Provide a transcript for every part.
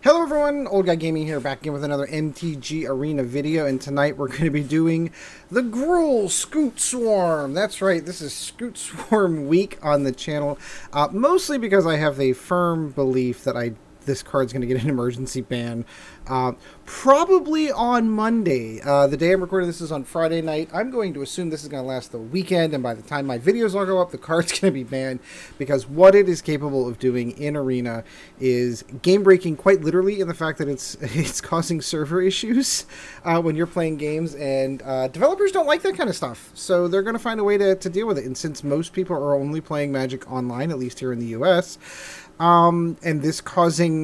Hello everyone, Old Guy Gaming here, back again with another MTG Arena video, and tonight we're going to be doing the Gruul Scute Swarm. That's right, this is Scute Swarm week on the channel, mostly because I have a firm belief that this card's going to get an emergency ban, probably on Monday. The day I'm recording this is on Friday night. I'm going to assume this is going to last the weekend, and by the time my videos all go up, the card's going to be banned, because what it is capable of doing in Arena is game-breaking, quite literally, in the fact that it's causing server issues when you're playing games, and developers don't like that kind of stuff, so they're going to find a way to deal with it. And since most people are only playing Magic online, at least here in the US, and this causing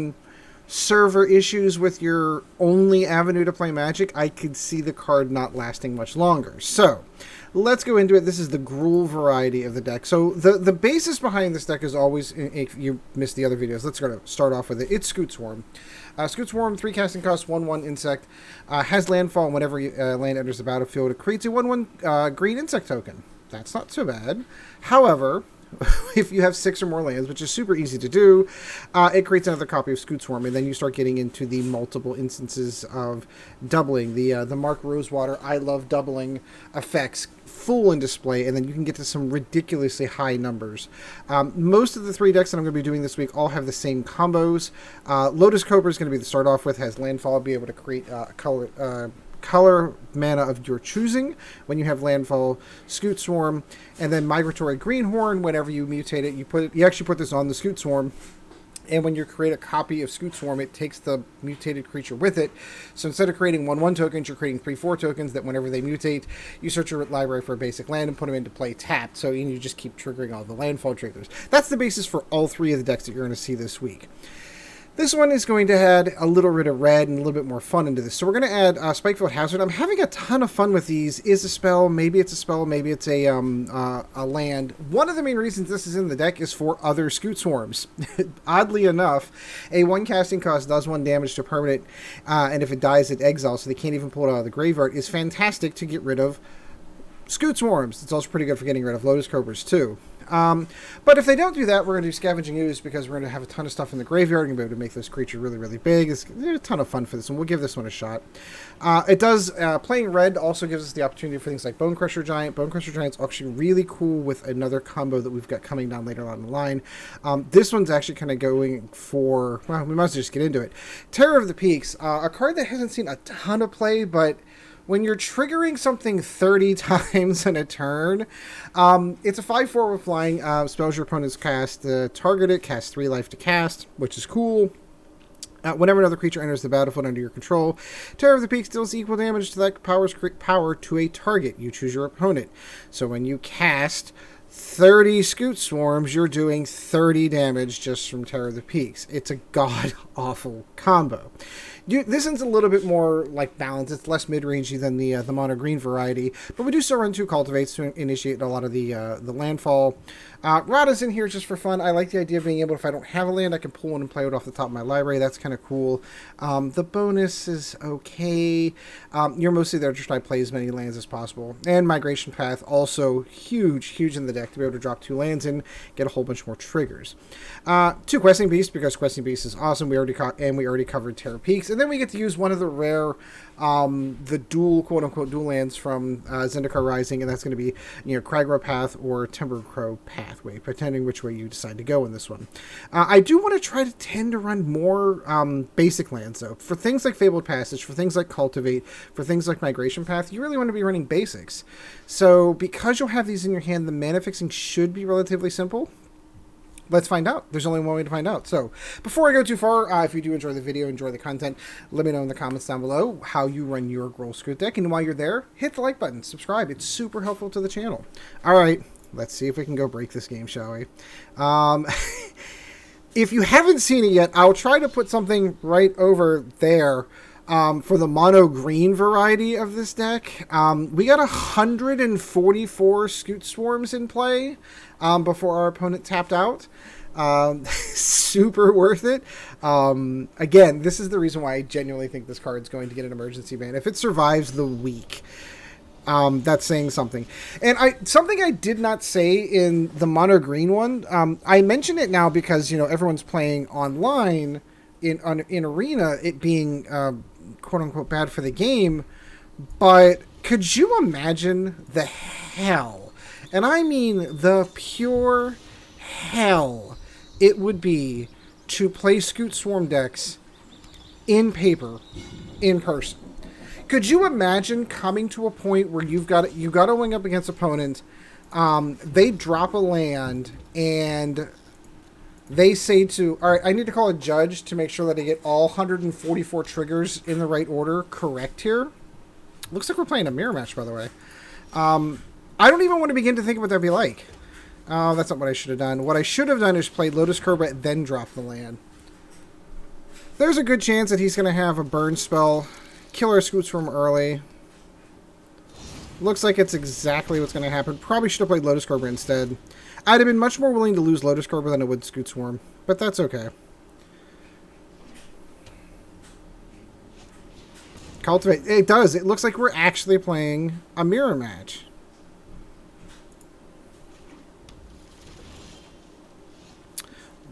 server issues with your only avenue to play Magic, I could see the card not lasting much longer. So, let's go into it. This is the Gruul variety of the deck. So, the basis behind this deck is always, if you missed the other videos, let's start off with it. It's Scute Swarm. Scute Swarm, 3 casting cost, 1/1 insect, has landfall, and whenever land enters the battlefield, it creates a 1/1 green insect token. That's not so bad. However, if you have 6 or more lands, which is super easy to do, it creates another copy of Scute Swarm, and then you start getting into the multiple instances of doubling. The Mark Rosewater I love doubling effects full in display, and then you can get to some ridiculously high numbers. Most of the 3 decks that I'm going to be doing this week all have the same combos. Lotus Cobra is going to be the start off with, has landfall, be able to create a color mana of your choosing when you have landfall. Scute Swarm, and then Migratory Greathorn. Whenever you mutate it, you actually put this on the Scute Swarm, and when you create a copy of Scute Swarm, it takes the mutated creature with it. So instead of creating 1/1 tokens, you're creating 3/4 tokens that whenever they mutate, you search your library for a basic land and put them into play tapped. So you just keep triggering all the landfall triggers. That's the basis for all 3 of the decks that you're going to see this week. This one is going to add a little bit of red and a little bit more fun into this. So we're going to add Spikefield Hazard. I'm having a ton of fun with these. Is a spell, maybe it's a spell, maybe it's a land. One of the main reasons this is in the deck is for other Scute Swarms. Oddly enough, a 1 casting cost does 1 damage to permanent, and if it dies, it exiles, so they can't even pull it out of the graveyard. Is fantastic to get rid of Scute Swarms. It's also pretty good for getting rid of Lotus Cobras too. But if they don't do that, we're going to do Scavenging Ooze, because we're going to have a ton of stuff in the graveyard and be able to make this creature really, really big. It's a ton of fun for this one. We'll give this one a shot. It does, playing red also gives us the opportunity for things like Bonecrusher Giant. Bonecrusher Giant's actually really cool with another combo that we've got coming down later on in the line. This one's actually kind of going for, well, we might as well just get into it. Terror of the Peaks, a card that hasn't seen a ton of play, but when you're triggering something 30 times in a turn, it's a 5/4 with flying. Spells your opponent's cast, target it, cast 3 life to cast, which is cool. Whenever another creature enters the battlefield under your control, Terror of the Peaks deals equal damage to that power to a target. You choose your opponent. So when you cast 30 Scute Swarms, you're doing 30 damage just from Terror of the Peaks. It's a god-awful combo. This one's a little bit more like balanced. It's less mid-rangey than the mono green variety, but we do still run 2 cultivates to initiate a lot of the landfall. Radha's in here just for fun. I like the idea of being able, if I don't have a land, I can pull one and play it off the top of my library. That's kind of cool. The bonus is okay. You're mostly there to try to play as many lands as possible. And Migration Path, also huge in the deck to be able to drop 2 lands and get a whole bunch more triggers. 2 Questing Beasts, because Questing Beasts is awesome. We already covered Terror Peaks. And then we get to use one of the rare, the dual, quote-unquote, dual lands from Zendikar Rising, and that's going to be, Cragcrown Path or Timbercrow Pathway, pretending which way you decide to go in this one. I do want to try to tend to run more basic lands, though. For things like Fabled Passage, for things like Cultivate, for things like Migration Path, you really want to be running basics. So, because you'll have these in your hand, the mana fixing should be relatively simple. Let's find out. There's only one way to find out. So, before I go too far, if you do enjoy the video, enjoy the content, let me know in the comments down below how you run your Gruul Scute deck. And while you're there, hit the like button, subscribe. It's super helpful to the channel. Alright, let's see if we can go break this game, shall we? If you haven't seen it yet, I'll try to put something right over there. For the mono green variety of this deck, we got 144 Scute Swarms in play before our opponent tapped out. Super worth it. Again, this is the reason why I genuinely think this card is going to get an emergency ban. If it survives the week, that's saying something. And something I did not say in the mono green one, I mention it now because, everyone's playing online in Arena, it being quote unquote bad for the game, but could you imagine the hell, and I mean the pure hell, it would be to play Scute Swarm decks in paper, in person? Could you imagine coming to a point where you got to wing up against opponents, they drop a land, and they say to, all right, I need to call a judge to make sure that I get all 144 triggers in the right order correct here. Looks like we're playing a mirror match, by the way. I don't even want to begin to think what that'd be like. Oh, that's not what I should have done. What I should have done is played Lotus Cobra, then drop the land. There's a good chance that he's going to have a burn spell, kill our Scute Swarm early. Looks like it's exactly what's going to happen. Probably should have played Lotus Cobra instead. I'd have been much more willing to lose Lotus Cobra than I would Scute Swarm, but that's okay. Cultivate. It does. It looks like we're actually playing a mirror match.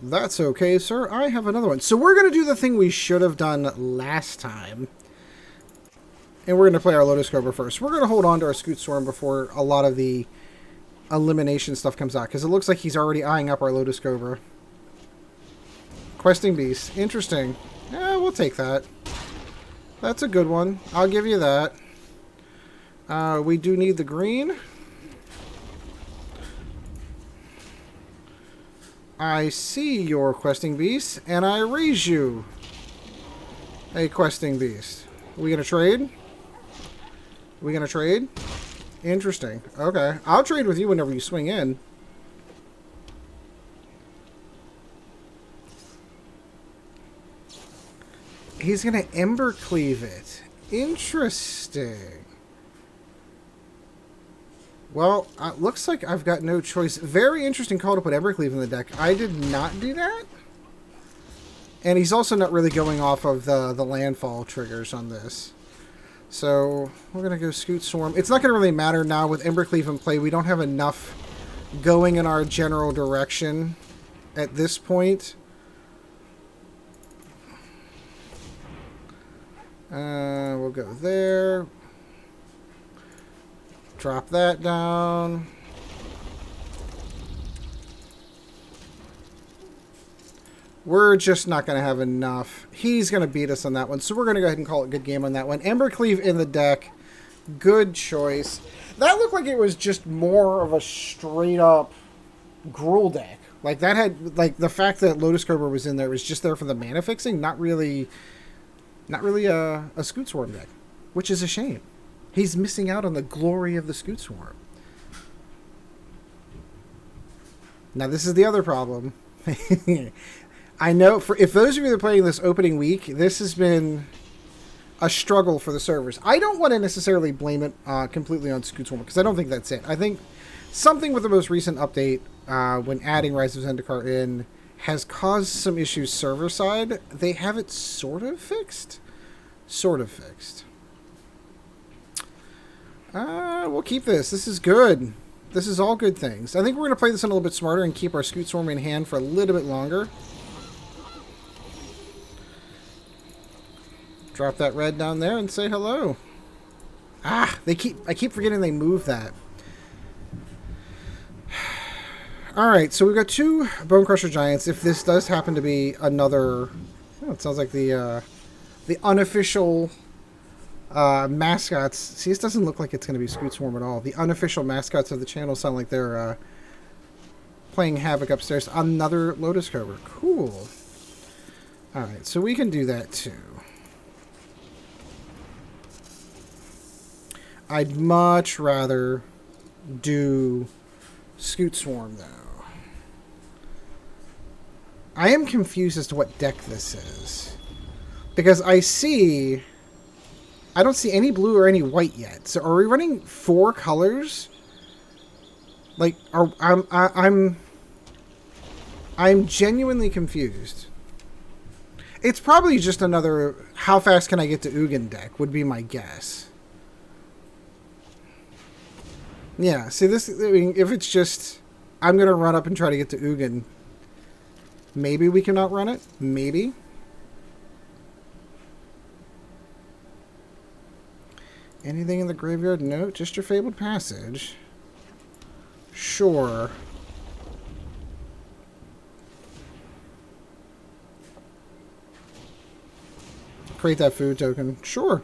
That's okay, sir. I have another one. So we're going to do the thing we should have done last time. And we're going to play our Lotus Cobra first. We're going to hold on to our Scute Swarm before a lot of the elimination stuff comes out, because it looks like he's already eyeing up our Lotus Cobra. Questing Beast. Interesting. Yeah, we'll take that. That's a good one. I'll give you that. We do need the green. I see your Questing Beast, and I raise you a Questing Beast. Are we going to trade? Are we going to trade? Interesting. Okay. I'll trade with you whenever you swing in. He's going to Embercleave it. Interesting. Well, looks like I've got no choice. Very interesting call to put Embercleave in the deck. I did not do that. And he's also not really going off of the landfall triggers on this. So, we're going to go Scute Swarm. It's not going to really matter now with Embercleave in play. We don't have enough going in our general direction at this point. We'll go there. Drop that down. We're just not going to have enough. He's going to beat us on that one, so we're going to go ahead and call it a good game on that one. Embercleave in the deck. Good choice. That looked like it was just more of a straight-up Gruul deck. Like, that had, like, the fact that Lotus Cobra was in there was just there for the mana fixing, not really a Scute Swarm deck, which is a shame. He's missing out on the glory of the Scute Swarm. Now, this is the other problem. I know, if those of you that are playing this opening week, this has been a struggle for the servers. I don't want to necessarily blame it completely on Scute Swarm, because I don't think that's it. I think something with the most recent update, when adding Rise of Zendikar in, has caused some issues server side. They have it sort of fixed. Sort of fixed. We'll keep this. This is good. This is all good things. I think we're going to play this in a little bit smarter and keep our Scute Swarm in hand for a little bit longer. Drop that red down there and say hello. I keep forgetting they moved that. Alright, so we've got two Bonecrusher Giants. If this does happen to be another... Oh, it sounds like the unofficial... mascots. See, this doesn't look like it's going to be Scute Swarm at all. The unofficial mascots of the channel sound like they're playing havoc upstairs. Another Lotus Cobra. Cool. Alright, so we can do that too. I'd much rather do Scute Swarm, though. I am confused as to what deck this is. Because I don't see any blue or any white yet. So are we running 4 colors? Like, I'm genuinely confused. It's probably just another how fast can I get to Ugin deck would be my guess. Yeah, see this, I mean, if it's just I'm going to run up and try to get to Ugin, maybe we can outrun it. Maybe. Anything in the graveyard? No, just your Fabled Passage. Sure. Create that food token. Sure.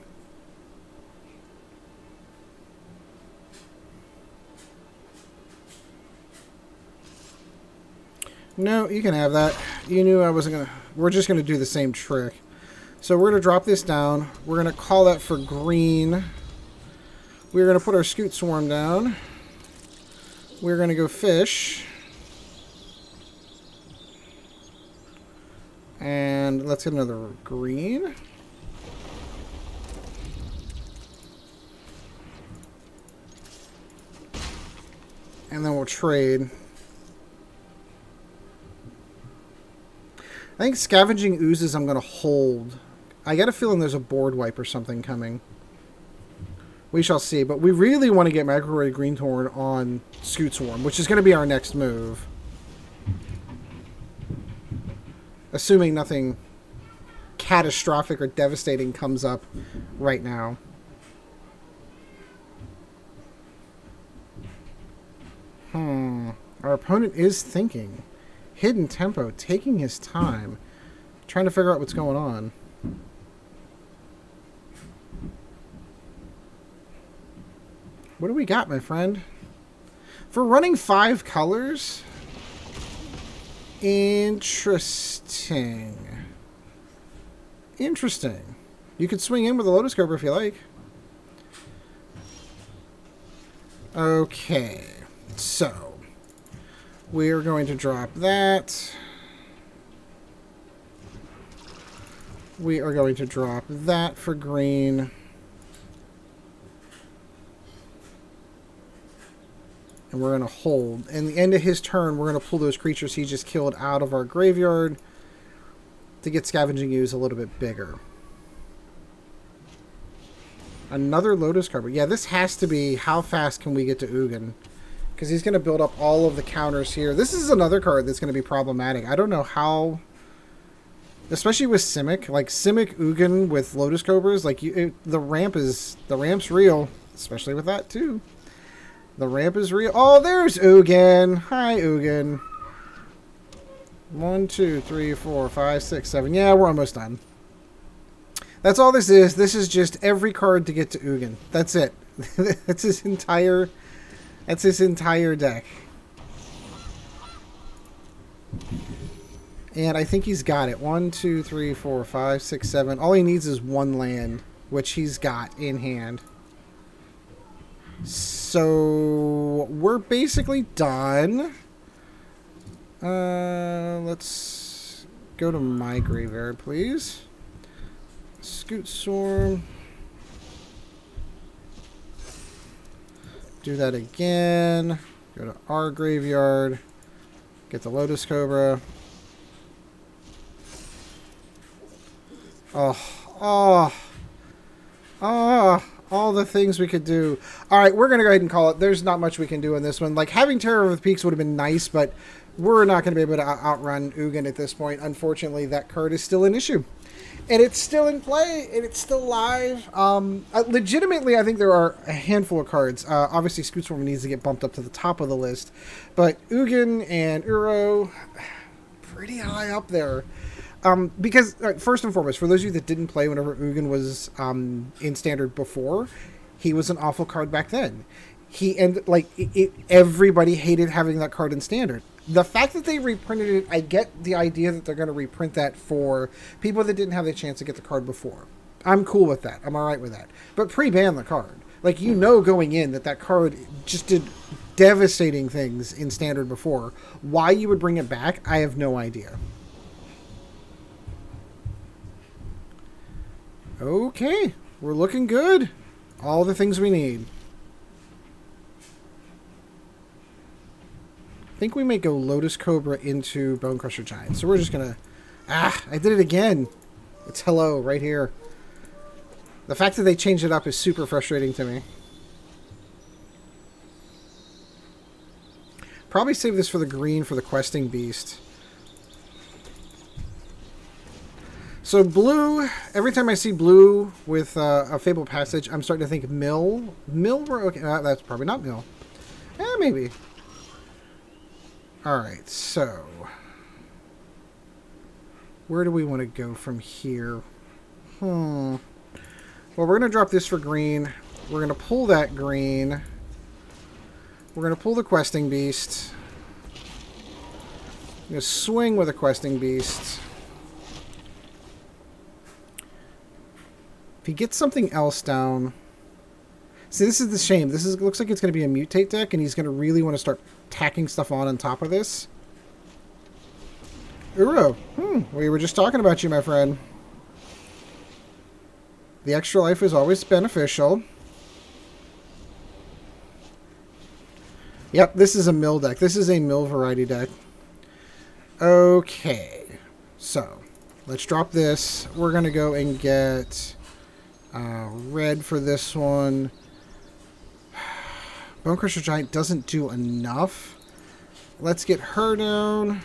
No, you can have that. You knew I wasn't gonna... We're just gonna do the same trick. So we're gonna drop this down. We're gonna call that for green. We're gonna put our Scute Swarm down. We're gonna go fish. And let's get another green. And then we'll trade. I think Scavenging Oozes I'm going to hold. I got a feeling there's a board wipe or something coming. We shall see. But we really want to get Migratory Greathorn on Scute Swarm, which is going to be our next move. Assuming nothing catastrophic or devastating comes up right now. Our opponent is thinking. Hidden tempo, taking his time, trying to figure out what's going on. What do we got, my friend? For running 5 colors? Interesting. Interesting. You could swing in with a Lotus Cobra if you like. Okay, so we're going to drop that. We are going to drop that for green. And we're going to hold. And the end of his turn, we're going to pull those creatures he just killed out of our graveyard to get Scavenging Ooze a little bit bigger. Another Lotus Cobra. Yeah, this has to be how fast can we get to Ugin? Because he's going to build up all of the counters here. This is another card that's going to be problematic. I don't know how... Especially with Simic. Like, Simic Ugin with Lotus Cobras. Like, the ramp's real. Especially with that, too. The ramp is real. Oh, there's Ugin. Hi, Ugin. 1, 2, 3, 4, 5, 6, 7. Yeah, we're almost done. That's all this is. This is just every card to get to Ugin. That's it. That's his entire... That's his entire deck. And I think he's got it. 1, 2, 3, 4, 5, 6, 7. All he needs is 1 land, which he's got in hand. So we're basically done. Let's go to my graveyard, please. Scute Swarm. Do that again. Go to our graveyard. Get the Lotus Cobra. Oh, all the things we could do. All right, we're going to go ahead and call it. There's not much we can do in this one. Like, having Terror of the Peaks would have been nice, but we're not going to be able to outrun Ugin at this point. Unfortunately, that card is still an issue. And it's still in play, and it's still live. Legitimately, I think there are a handful of cards. Obviously, Scute Swarm needs to get bumped up to the top of the list. But Ugin and Uro, pretty high up there. Because, first and foremost, for those of you that didn't play whenever Ugin was in Standard before, he was an awful card back then. Everybody hated having that card in Standard. The fact that they reprinted it, I get the idea that they're going to reprint that for people that didn't have the chance to get the card before. I'm cool with that. I'm alright with that. But pre-ban the card. Like, you know going in that card just did devastating things in Standard before. Why you would bring it back, I have no idea. Okay, we're looking good. All the things we need. I think we may go Lotus Cobra into Bonecrusher Giant. So we're just going to... I did it again. It's hello right here. The fact that they changed it up is super frustrating to me. Probably save this for the green for the Questing Beast. So blue, every time I see blue with a Fabled Passage, I'm starting to think mill. Mill, okay, that's probably not mill. Maybe. Alright, so where do we want to go from here? Well, we're going to drop this for green. We're going to pull that green. We're going to pull the Questing Beast. I'm going to swing with a Questing Beast. If he gets something else down... See, this is the shame. This looks like it's going to be a Mutate deck, and he's going to really want to start tacking stuff on top of this. Uro. We were just talking about you, my friend. The extra life is always beneficial. Yep, this is a mill deck. This is a mill variety deck. Okay. So, let's drop this. We're going to go and get red for this one. Bonecrusher Giant doesn't do enough. Let's get her down.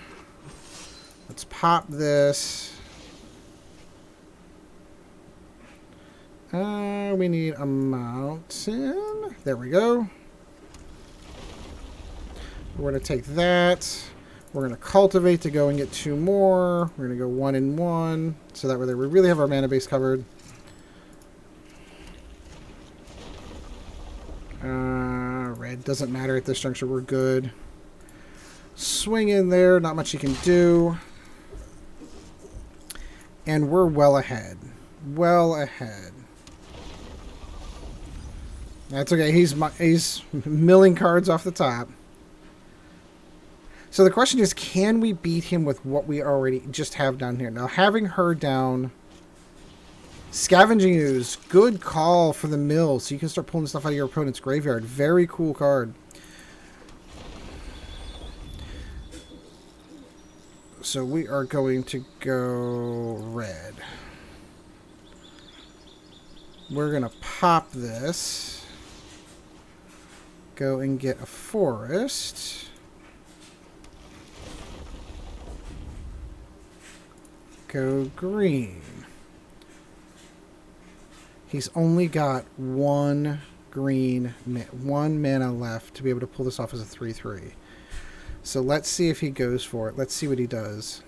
Let's pop this. We need a mountain. There we go. We're going to take that. We're going to cultivate to go and get 2 more. We're going to go 1 and 1. So that way we really have our mana base covered. Red doesn't matter at this juncture. We're good. Swing in there. Not much you can do. And we're well ahead. Well ahead. That's okay. He's milling cards off the top. So the question is, can we beat him with what we already just have down here? Now, having her down... Scavenging Ooze, good call for the mill, so you can start pulling stuff out of your opponent's graveyard. Very cool card. So we are going to go red. We're going to pop this. Go and get a forest. Go green. He's only got 1 green, 1 mana left to be able to pull this off as a 3/3. So let's see if he goes for it. Let's see what he does.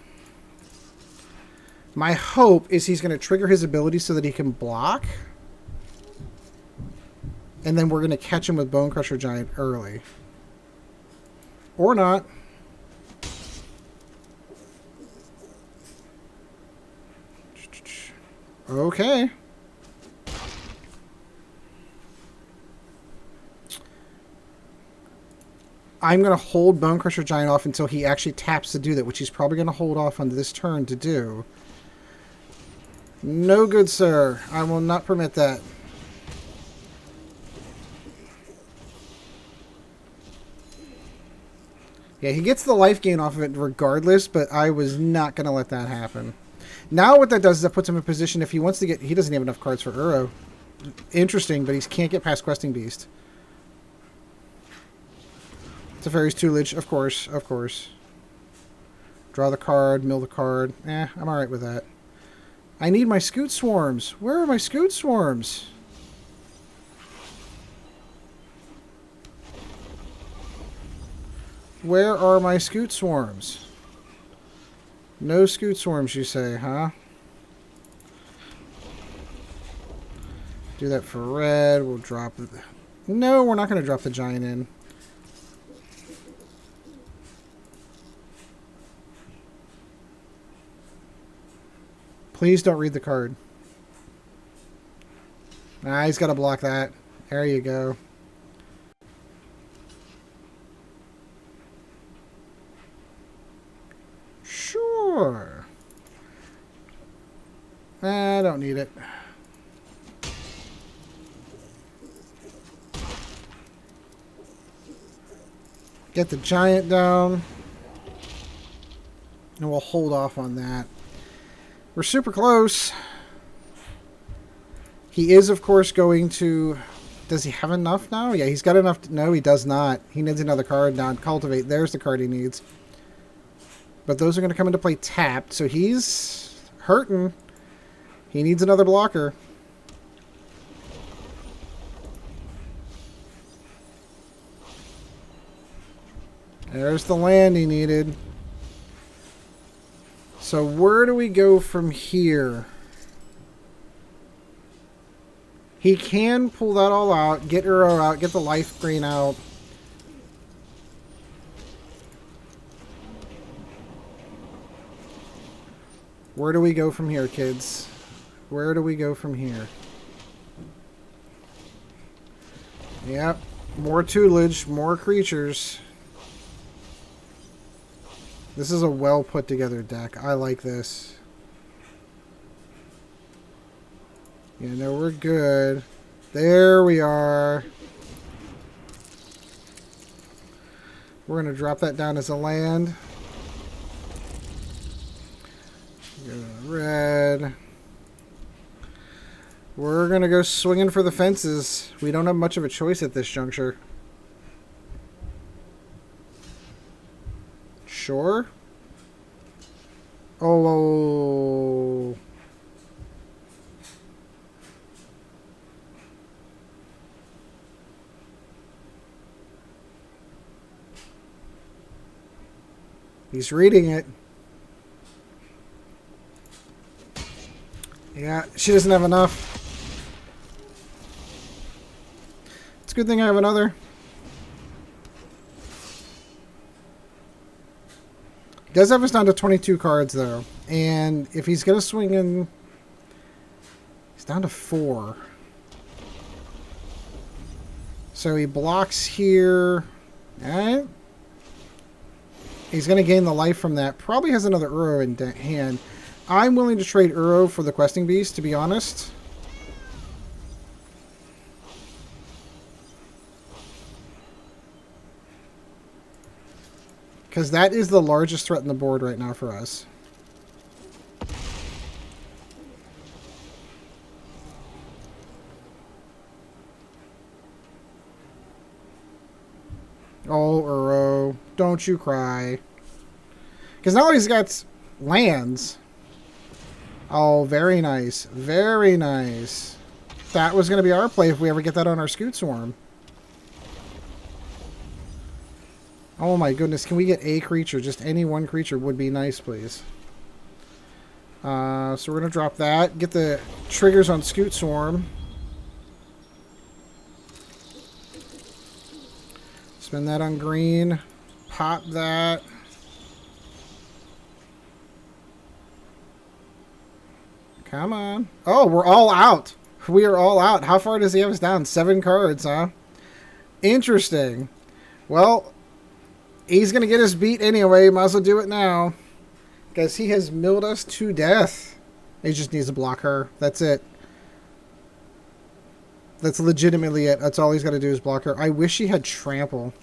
My hope is he's going to trigger his ability so that he can block. And then we're going to catch him with Bonecrusher Giant early. Or not. Okay. I'm going to hold Bonecrusher Giant off until he actually taps to do that, which he's probably going to hold off on this turn to do. No good, sir. I will not permit that. Yeah, he gets the life gain off of it regardless, but I was not going to let that happen. Now what that does is that puts him in a position if he wants to get... He doesn't have enough cards for Uro. Interesting, but he can't get past Questing Beast. Teferi's Tutelage, of course, of course. Draw the card, mill the card. I'm alright with that. I need my Scute Swarms. Where are my Scute Swarms? Where are my Scute Swarms? No Scute Swarms, you say, huh? Do that for red. We'll drop... No, we're not going to drop the Giant in. Please don't read the card. Nah, he's got to block that. There you go. Sure. I don't need it. Get the Giant down. And we'll hold off on that. We're super close. He is, of course, going to... Does he have enough now? Yeah, he's got enough. No, he does not. He needs another card now. Cultivate. There's the card he needs. But those are going to come into play tapped, so he's hurting. He needs another blocker. There's the land he needed. So where do we go from here? He can pull that all out, get Uro out, get the life green out. Where do we go from here, kids? Where do we go from here? Yep. More tutelage, more creatures. This is a well put together deck. I like this. You know, we're good. There we are. We're going to drop that down as a land. Go to red. We're going to go swinging for the fences. We don't have much of a choice at this juncture. Sure. Oh. He's reading it. Yeah, she doesn't have enough. It's a good thing I have another. He does have us down to 22 cards, though. And if he's going to swing in... He's down to 4. So he blocks here. Alright. He's going to gain the life from that. Probably has another Uro in hand. I'm willing to trade Uro for the Questing Beast, to be honest. Because that is the largest threat in the board right now for us. Oh, Uro. Don't you cry. Because now he's got lands. Oh, very nice. Very nice. That was going to be our play if we ever get that on our Scute Swarm. Oh my goodness, can we get a creature? Just any one creature would be nice, please. So we're going to drop that. Get the triggers on Scute Swarm. Spend that on green. Pop that. Come on. Oh, we're all out. We are all out. How far does he have us down? 7 cards, huh? Interesting. Well... He's going to get us beat anyway. Might as well do it now. Because he has milled us to death. He just needs to block her. That's it. That's legitimately it. That's all he's got to do is block her. I wish he had trample.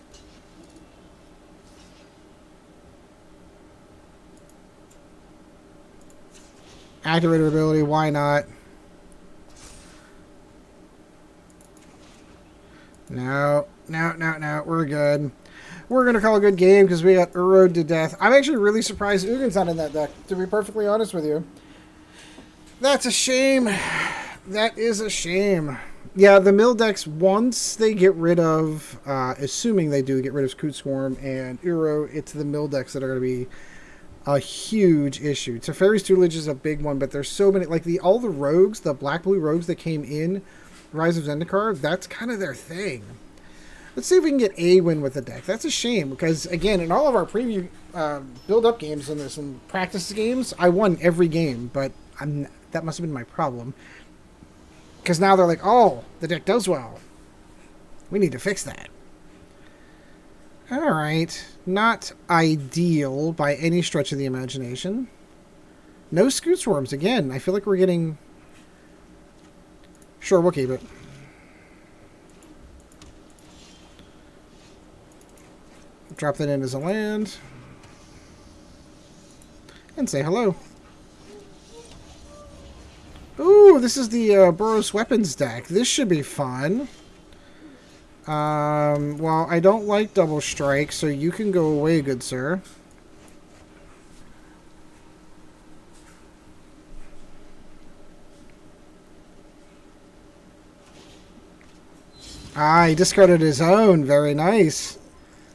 Activated ability. Why not? No. No, no, no. We're good. We're going to call a good game because we got Uro'd to death. I'm actually really surprised Ugin's not in that deck, to be perfectly honest with you. That's a shame. That is a shame. Yeah, the mill decks, once they get rid of, assuming they do get rid of Scute Swarm and Uro, it's the mill decks that are going to be a huge issue. Teferi's Tutelage is a big one, but there's so many, like all the rogues, the black-blue rogues that came in Rise of Zendikar, that's kind of their thing. Let's see if we can get a win with the deck. That's a shame because, again, in all of our preview build-up games and there's some practice games, I won every game, but that must have been my problem. Because now they're like, oh, the deck does well. We need to fix that. All right. Not ideal by any stretch of the imagination. No Scute Swarms. Again, I feel like we're getting... Sure, we'll keep it. Drop that in as a land. And say hello. Ooh, this is the Boros Weapons deck. This should be fun. Well, I don't like Double Strike, so you can go away, good sir. Ah, he discarded his own. Very nice.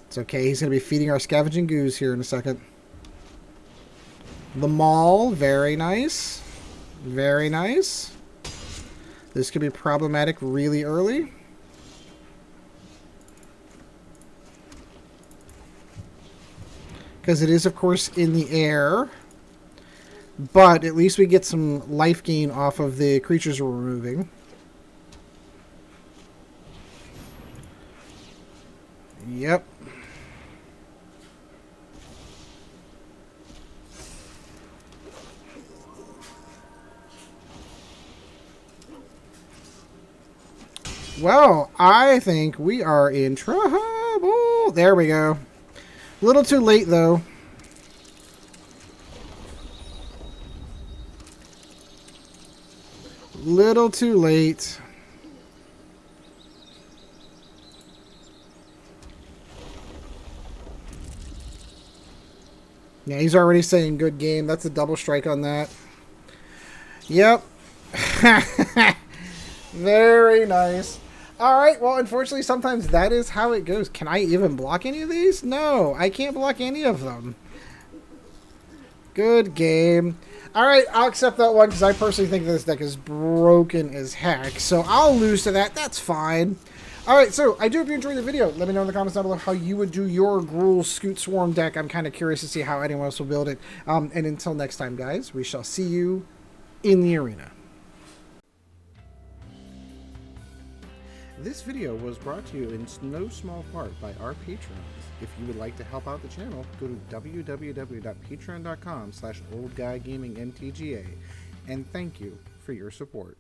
It's okay. He's going to be feeding our Scavenging Ooze here in a second. The Maul. Very nice. Very nice. This could be problematic really early. Because it is, of course, in the air. But at least we get some life gain off of the creatures we're removing. Yep. Well, I think we are in trouble. There we go. A little too late, though. Little too late. Yeah, he's already saying good game. That's a double strike on that. Yep. Very nice. Alright, well, unfortunately, sometimes that is how it goes. Can I even block any of these? No, I can't block any of them. Good game. Alright, I'll accept that one because I personally think this deck is broken as heck. So I'll lose to that. That's fine. Alright, so I do hope you enjoyed the video. Let me know in the comments down below how you would do your Gruul Scute Swarm deck. I'm kind of curious to see how anyone else will build it. And until next time, guys, we shall see you in the arena. This video was brought to you in no small part by our patrons. If you would like to help out the channel, go to www.patreon.com/oldguygamingmtga, and thank you for your support.